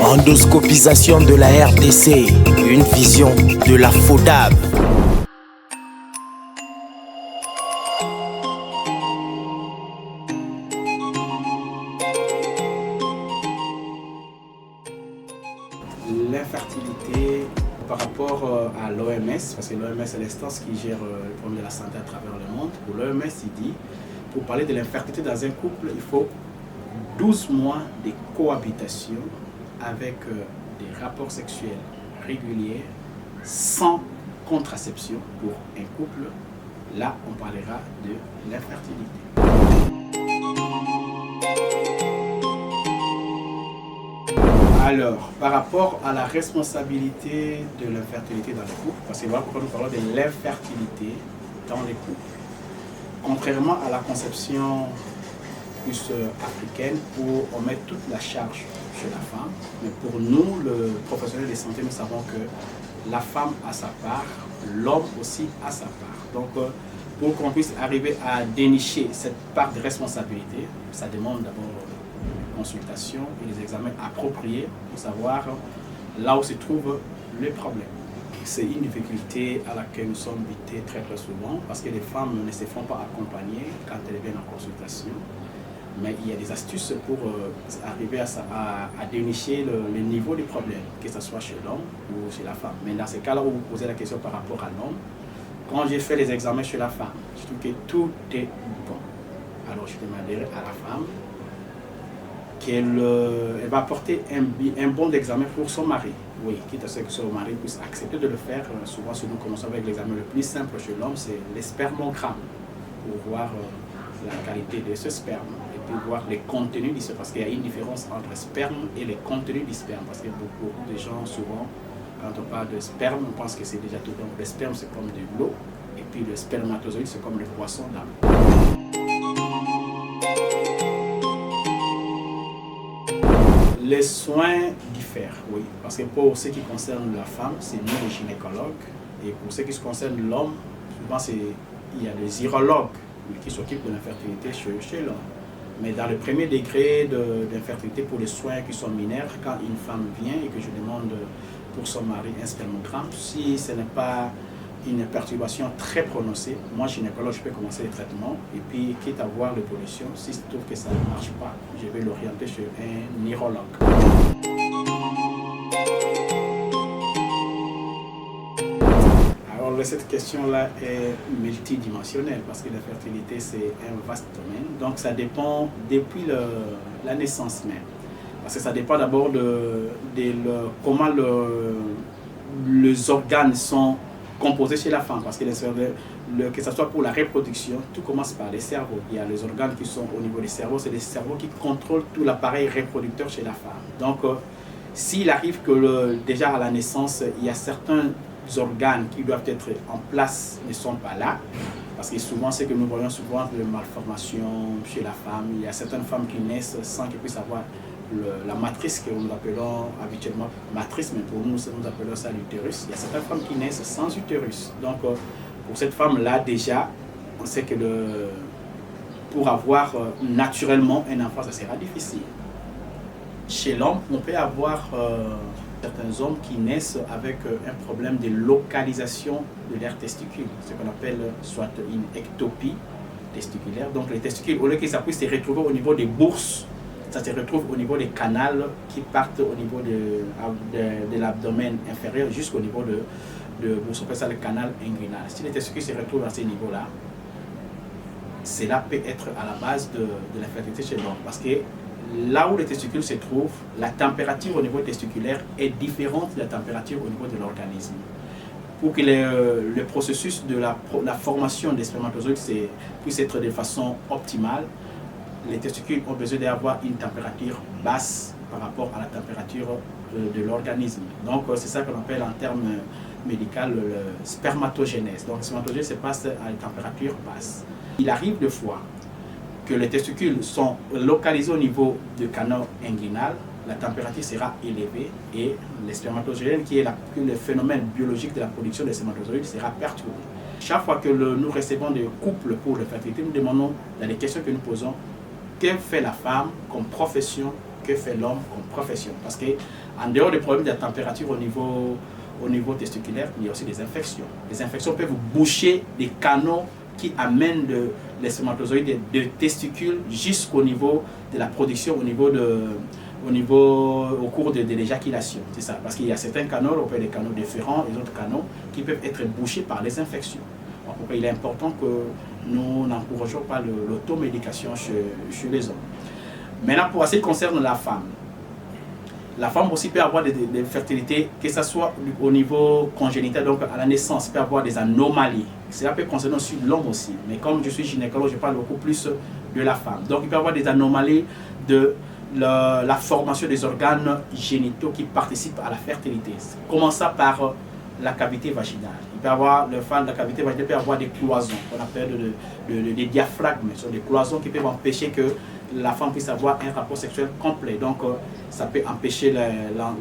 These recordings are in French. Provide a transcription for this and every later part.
Endoscopisation de la RDC, une vision de la FODAB. L'infertilité par rapport à l'OMS, parce que l'OMS est l'instance qui gère le problème de la santé à travers le monde. Pour l'OMS, il dit, pour parler de l'infertilité dans un couple, il faut 12 mois de cohabitation avec des rapports sexuels réguliers, sans contraception pour un couple. Là, on parlera de l'infertilité. Alors, par rapport à la responsabilité de l'infertilité dans les couples, parce que voilà pourquoi nous parlons de l'infertilité dans les couples. Contrairement à la conception plus africaine où on met toute la charge chez la femme, mais pour nous, le professionnel de santé, nous savons que la femme a sa part, l'homme aussi a sa part. Donc, pour qu'on puisse arriver à dénicher cette part de responsabilité, ça demande d'abord consultation et des examens appropriés pour savoir là où se trouve le problème. C'est une difficulté à laquelle nous sommes invités très souvent parce que les femmes ne se font pas accompagner quand elles viennent en consultation. Mais il y a des astuces pour arriver à dénicher le niveau du problème, que ce soit chez l'homme ou chez la femme. Mais dans ces cas-là où vous posez la question par rapport à l'homme, quand j'ai fait les examens chez la femme, je trouve que tout est bon. Alors je demanderai à la femme qu'elle va apporter un bon examen pour son mari. Oui, quitte à ce que son mari puisse accepter de le faire. Souvent, si nous commençons avec l'examen le plus simple chez l'homme, c'est les spermogrammes, pour voir la qualité de ce sperme et puis voir les contenus du sperme. Parce qu'il y a une différence entre le sperme et les contenus du sperme. Parce que beaucoup de gens, souvent, quand on parle de sperme, on pense que c'est déjà tout. Donc, le sperme, c'est comme de l'eau. Et puis, le spermatozoïde, c'est comme le poisson dans l'eau. Les soins diffèrent, oui, parce que pour ce qui concerne la femme, c'est nous les gynécologues, et pour ce qui se concerne l'homme, souvent il y a des urologues qui s'occupent de l'infertilité chez l'homme. Mais dans le premier degré d'infertilité pour les soins qui sont mineurs, quand une femme vient et que je demande pour son mari un spermogramme, si ce n'est pas une perturbation très prononcée, moi gynécologue, je peux commencer les traitements et puis quitte à voir l'évolution, si je trouve que ça ne marche pas, je vais l'orienter chez un urologue. Alors cette question-là est multidimensionnelle parce que la fertilité c'est un vaste domaine, donc ça dépend depuis la naissance même. Parce que ça dépend d'abord de comment les organes sont composés chez la femme, parce que que ce soit pour la reproduction, tout commence par les cerveaux. Il y a les organes qui sont au niveau des cerveaux, c'est les cerveaux qui contrôlent tout l'appareil reproducteur chez la femme. Donc, s'il arrive que déjà à la naissance, il y a certains organes qui doivent être en place ne sont pas là, parce que souvent, ce que nous voyons souvent, de malformation chez la femme, il y a certaines femmes qui naissent sans qu'elles puissent avoir la matrice que nous appelons habituellement matrice, mais pour nous, nous appelons ça l'utérus. Il y a certaines femmes qui naissent sans utérus. Donc, pour cette femme-là, déjà, on sait que pour avoir naturellement un enfant, ça sera difficile. Chez l'homme, on peut avoir certains hommes qui naissent avec un problème de localisation de leurs testicules, ce qu'on appelle soit une ectopie testiculaire. Donc, les testicules, au lieu qu'ils puissent se retrouver au niveau des bourses, ça se retrouve au niveau des canaux qui partent au niveau de l'abdomen inférieur jusqu'au niveau de on appelle ça le canal inguinal. Si les testicules se retrouvent à ce niveau-là, cela peut être à la base de l'infertilité chez l'homme. Parce que là où les testicules se trouvent, la température au niveau testiculaire est différente de la température au niveau de l'organisme. Pour que le processus de la formation des spermatozoïdes puisse être de façon optimale, les testicules ont besoin d'avoir une température basse par rapport à la température de l'organisme. Donc, c'est ça qu'on appelle en termes médicaux le spermatogénèse. Donc, le spermatogène se passe à une température basse. Il arrive des fois que les testicules sont localisés au niveau du canal inguinal, la température sera élevée et le spermatogène, qui est le phénomène biologique de la production des spermatozoïdes, sera perturbé. Chaque fois que nous recevons des couples pour la fertilité, nous demandons, dans les questions que nous posons, que fait la femme comme profession que fait l'homme comme profession. Parce qu'en dehors des problèmes de la température au niveau testiculaire, il y a aussi des infections. Les infections peuvent boucher des canaux qui amènent les spermatozoïdes de testicules jusqu'au niveau de la production, au cours de l'éjaculation. C'est ça, parce qu'il y a certains canaux, on peut des canaux différents, et d'autres canaux qui peuvent être bouchés par les infections. Donc, pourquoi il est important que nous n'encourageons pas l'automédication chez les hommes. Maintenant, pour ce qui concerne la femme aussi peut avoir des fertilités, que ce soit au niveau congénital, donc à la naissance, peut avoir des anomalies. Cela peut concerner aussi l'homme aussi. Mais comme je suis gynécologue, je parle beaucoup plus de la femme. Donc il peut avoir des anomalies de la formation des organes génitaux qui participent à la fertilité. Commençant par la cavité vaginale. Il peut avoir, la cavité vaginale peut avoir des cloisons, qu'on appelle des diaphragmes. Ce sont des cloisons qui peuvent empêcher que la femme puisse avoir un rapport sexuel complet. Donc, ça peut empêcher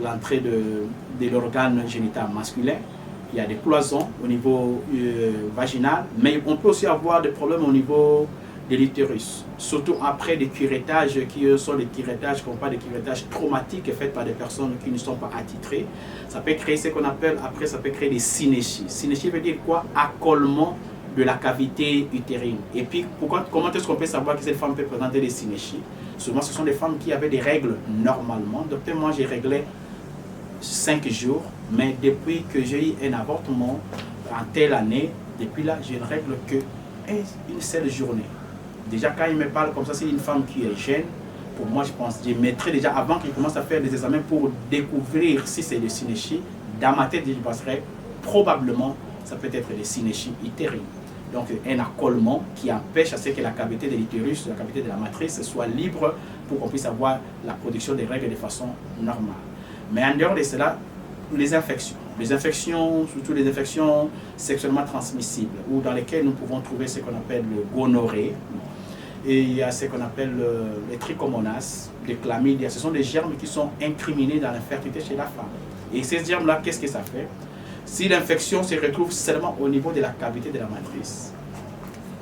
l'entrée de l'organe génital masculin. Il y a des cloisons au niveau vaginal, mais on peut aussi avoir des problèmes au niveau de l'utérus, surtout après des curettages qui sont des curettages qu'on parle de curettages traumatiques faits par des personnes qui ne sont pas attitrées. Ça peut créer ce qu'on appelle, après ça peut créer des synéchies. Synéchie veut dire quoi? Accolement de la cavité utérine. Et puis, comment est-ce qu'on peut savoir que cette femme peut présenter des synéchies? Souvent, ce sont des femmes qui avaient des règles normalement. Donc, moi, j'ai réglé 5 jours, mais depuis que j'ai eu un avortement en telle année, depuis là, je ne règle qu'une seule journée. Déjà, quand il me parle comme ça, c'est une femme qui est jeune. Pour moi, je mettrais déjà, avant qu'il commence à faire des examens pour découvrir si c'est des synéchies, dans ma tête, je penserais probablement, ça peut être des synéchies utérines. Donc, un accolement qui empêche à ce que la cavité de l'utérus, la cavité de la matrice, soit libre pour qu'on puisse avoir la production des règles de façon normale. Mais en dehors de cela, les infections, surtout les infections sexuellement transmissibles, ou dans lesquelles nous pouvons trouver ce qu'on appelle le gonorrhée, et il y a ce qu'on appelle les trichomonas, les chlamydia. Ce sont des germes qui sont incriminés dans l'infertilité chez la femme. Et ces germes-là, qu'est-ce que ça fait? Si l'infection se retrouve seulement au niveau de la cavité de la matrice,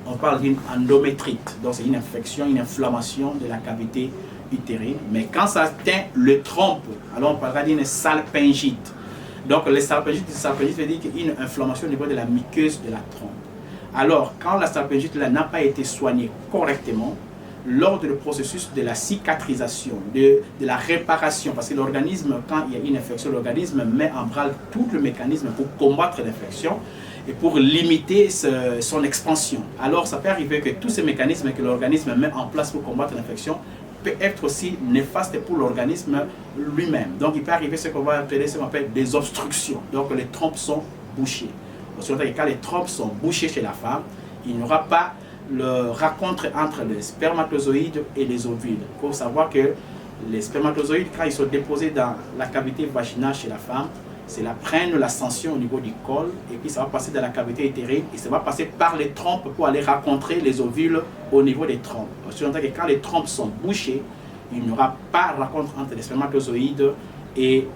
on parle d'une endométrite. Donc c'est une infection, une inflammation de la cavité utérine. Mais quand ça atteint le trompe, alors on parlera d'une salpingite. Donc le salpingite veut dire qu'il y a une inflammation au niveau de la muqueuse de la trompe. Alors quand la salpingite n'a pas été soignée correctement, lors du processus de la cicatrisation, de la réparation, parce que l'organisme, quand il y a une infection, l'organisme met en branle tout le mécanisme pour combattre l'infection et pour limiter son expansion. Alors ça peut arriver que tous ces mécanismes que l'organisme met en place pour combattre l'infection peut être aussi néfaste pour l'organisme lui-même. Donc il peut arriver ce qu'on va appeler des obstructions. Donc les trompes sont bouchées. Quand les trompes sont bouchées chez la femme, il n'y aura pas le rencontre entre les spermatozoïdes et les ovules. Il faut savoir que les spermatozoïdes, quand ils sont déposés dans la cavité vaginale chez la femme, cela prenne l'ascension au niveau du col et puis ça va passer dans la cavité utérine et ça va passer par les trompes pour aller rencontrer les ovules au niveau des trompes. C'est-à-dire que quand les trompes sont bouchées, il n'y aura pas de rencontre entre les spermatozoïdes et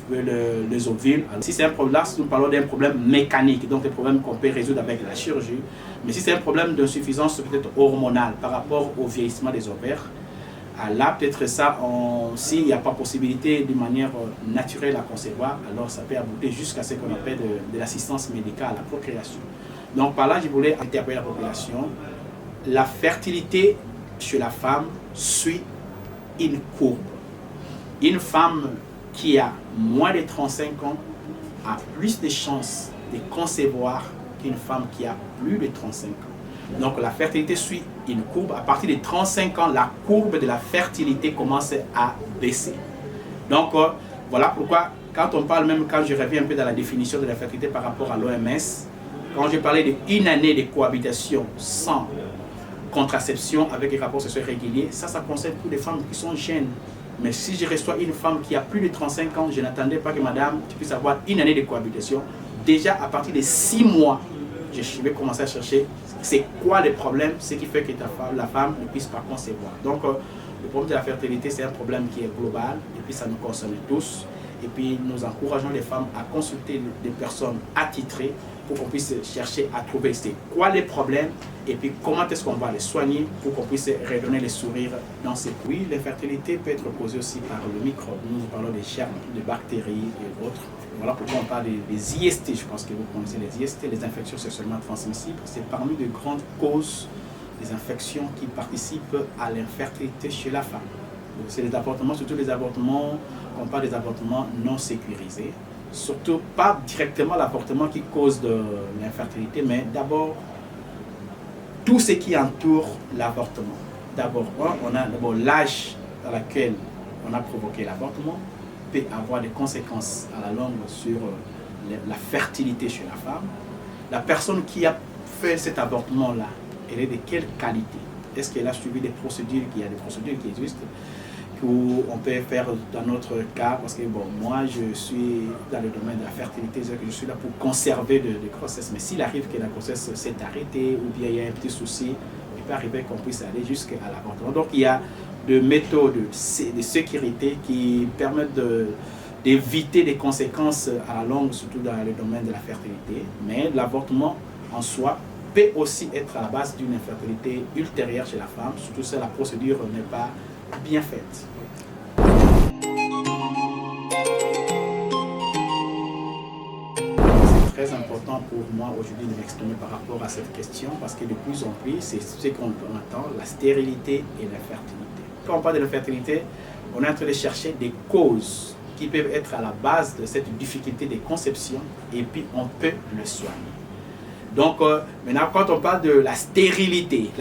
les ovules. Alors, si c'est un problème, là, nous parlons d'un problème mécanique, donc des problèmes qu'on peut résoudre avec la chirurgie. Mais si c'est un problème d'insuffisance peut-être hormonale par rapport au vieillissement des ovaires, là peut-être ça, s'il n'y a pas possibilité de manière naturelle à concevoir, alors ça peut aboutir jusqu'à ce qu'on appelle de l'assistance médicale à la procréation. Donc par là, je voulais interpeller la population. La fertilité chez la femme suit une courbe. Une femme qui a moins de 35 ans a plus de chances de concevoir qu'une femme qui a plus de 35 ans. Donc la fertilité suit une courbe. À partir de 35 ans, la courbe de la fertilité commence à baisser. Donc voilà pourquoi, quand on parle, même quand je reviens un peu dans la définition de la fertilité par rapport à l'OMS, quand je parlais d'une année de cohabitation sans contraception avec des rapports sexuels réguliers, ça concerne toutes les femmes qui sont jeunes. Mais si je reçois une femme qui a plus de 35 ans, je n'attendais pas que madame, tu puisses avoir une année de cohabitation. Déjà, à partir de 6 mois, je vais commencer à chercher c'est quoi le problème, ce qui fait que la femme ne puisse pas concevoir. Donc, le problème de la fertilité, c'est un problème qui est global et puis ça nous concerne tous. Et puis, nous encourageons les femmes à consulter des personnes attitrées pour qu'on puisse chercher à trouver c'est quoi les problèmes et puis comment est-ce qu'on va les soigner pour qu'on puisse redonner les sourires dans ces pays. Oui, l'infertilité peut être causée aussi par le microbe. Nous parlons des germes, des bactéries et autres. Voilà pourquoi on parle des IST. Je pense que vous connaissez les IST, les infections sexuellement transmissibles. C'est parmi les grandes causes des infections qui participent à l'infertilité chez la femme. C'est les avortements, surtout les avortements, on parle des avortements non sécurisés. Surtout pas directement l'avortement qui cause de l'infertilité, mais d'abord tout ce qui entoure l'avortement. D'abord, on a d'abord l'âge à laquelle on a provoqué l'avortement peut avoir des conséquences à la longue sur la fertilité chez la femme. La personne qui a fait cet avortement-là, elle est de quelle qualité? Est-ce qu'elle a suivi des procédures? Il y a des procédures qui existent où on peut faire dans notre cas, parce que bon, moi je suis dans le domaine de la fertilité, je suis là pour conserver de grossesse, mais s'il arrive que la grossesse s'est arrêtée ou bien il y a un petit souci, il peut arriver qu'on puisse aller jusqu'à l'avortement. Donc il y a des méthodes de sécurité qui permettent d'éviter des conséquences à la longue, surtout dans le domaine de la fertilité, mais l'avortement en soi peut aussi être à la base d'une infertilité ultérieure chez la femme, surtout si la procédure n'est pas bien faite. C'est très important pour moi aujourd'hui de m'exprimer par rapport à cette question parce que de plus en plus, c'est ce qu'on entend, la stérilité et l'infertilité. Quand on parle de l'infertilité, on est en train de chercher des causes qui peuvent être à la base de cette difficulté de conception et puis on peut le soigner. Donc maintenant, quand on parle de la stérilité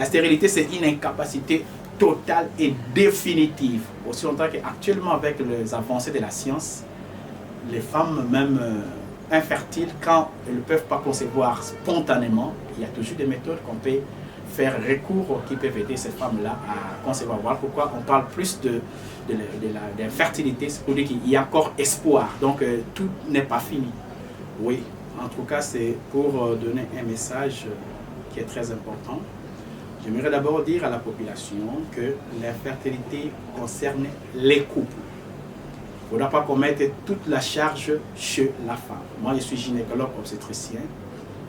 c'est une incapacité totale et définitive. Aussi longtemps qu'actuellement avec les avancées de la science, les femmes même infertiles, quand elles ne peuvent pas concevoir spontanément, il y a toujours des méthodes qu'on peut faire recours qui peuvent aider ces femmes-là à concevoir. Voilà pourquoi on parle plus de l'infertilité, c'est pour dire qu'il y a encore espoir. Donc tout n'est pas fini. Oui, en tout cas c'est pour donner un message qui est très important. J'aimerais d'abord dire à la population que l'infertilité concerne les couples. Il ne faudra pas qu'on mette toute la charge chez la femme. Moi, je suis gynécologue obstétricien.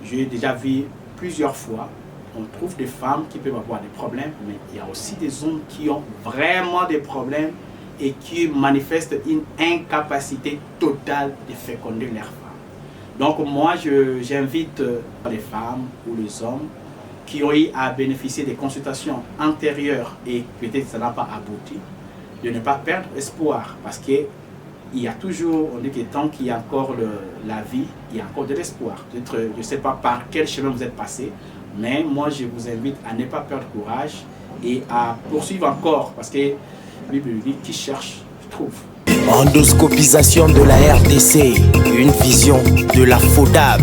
J'ai déjà vu plusieurs fois, on trouve des femmes qui peuvent avoir des problèmes, mais il y a aussi des hommes qui ont vraiment des problèmes et qui manifestent une incapacité totale de féconder leur femme. Donc moi, j'invite les femmes ou les hommes qui ont eu à bénéficier des consultations antérieures et peut-être ça n'a pas abouti, de ne pas perdre espoir parce qu'il y a toujours, on dit que tant qu'il y a encore la vie, il y a encore de l'espoir. Je ne sais pas par quel chemin vous êtes passé, mais moi je vous invite à ne pas perdre courage et à poursuivre encore parce que la Bible dit qui cherche, trouve. Endoscopisation de la RDC, une vision de la FODAB.